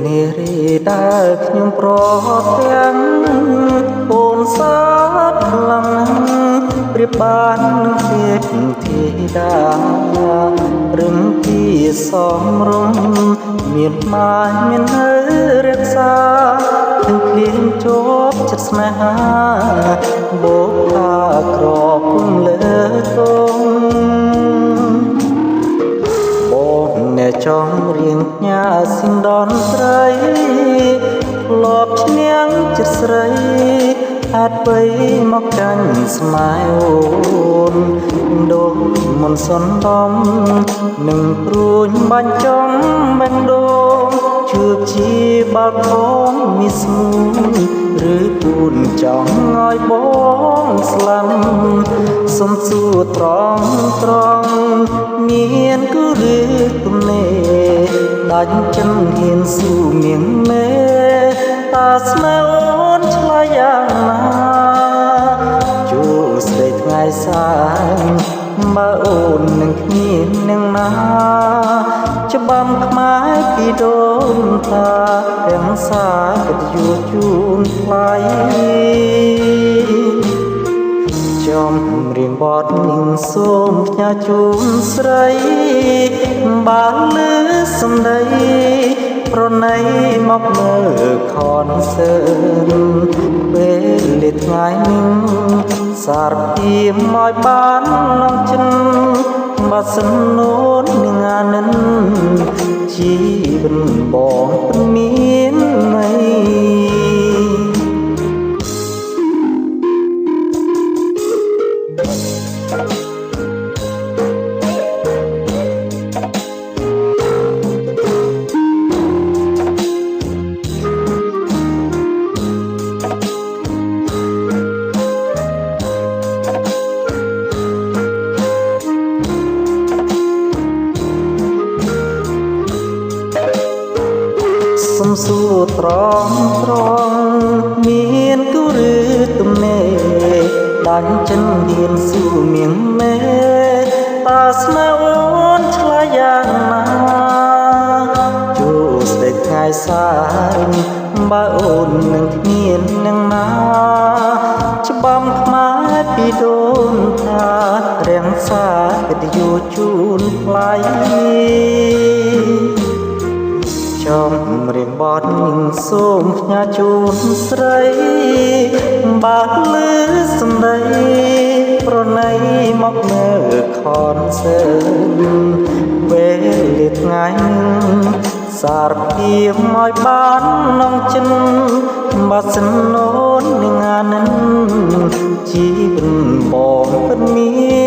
នារីដែលខ្ញុំប្រទាំងអូនសាទខ្លាំងប្រៀបបាននឹងទេពធីតារឹងពីសំរុំមានម៉ាយមាននៅរក្សាទាំងភ្លៀងជាប់ចិត្តស្នេហាបោកថាក្រពុំលើទងអ្នកចង់រៀងញ៉ាស៊ីនដនត្រីធ្លាប់ឈ្នះចិត្តស្រីអាចបីមកចាញ់ស្នេហ៍អូនដូនមុនសន្តំនឹងព្រួញបាញ់ចំបេះដូងជឿជាបាល់ផងមានស្មូនឬពូនចង់ឲ្យបងស្លាប់សុំសួរត្រង់មានគូឬទំនេរដាច់ចិនហ៊ានស៊ូមៀងមេតាស្នេហ៍អូនឆ្លើយយ៉ាងណាជួស្ដីថ្ងៃសាយបើអូននឹងគ្មាននឹងណាច្បាំខ្មែរពីដូនតាទាំងសាកិត្តិយសជូនថ្លៃចំរៀងបទនឹងសូមផ្ញើជូនស្រីបានលឺសំដីប្រណីមកមើលខនសើពេលលេថ្ងៃនឹងសារពីមកបាននងចិនបាត់សិននូននឹងអានិនជីវិតបងពុំមានន័យសុំសួរត្រង់មានគូឬទំនេរដាច់ចិនហ៊ានស៊ូមៀងមេតាស្នេហ៍អូនឆ្លើយយ៉ាងណាជួស្ដីថ្ងៃសាយបើអូននឹងគ្មាននឹងណាច្បាំខ្មែរពីដូនតារាំងសាកិត្តិយសជូនថ្លៃចំរៀងបទនឹងសូមផ្ញើជូនស្រីបើលឺសំដីប្រណីមកមើលខនសើពេលលេថ្ងៃសារពីមកបាននងចិនបាត់សិននូននឹងអានិនជីវិតបងពិតមាន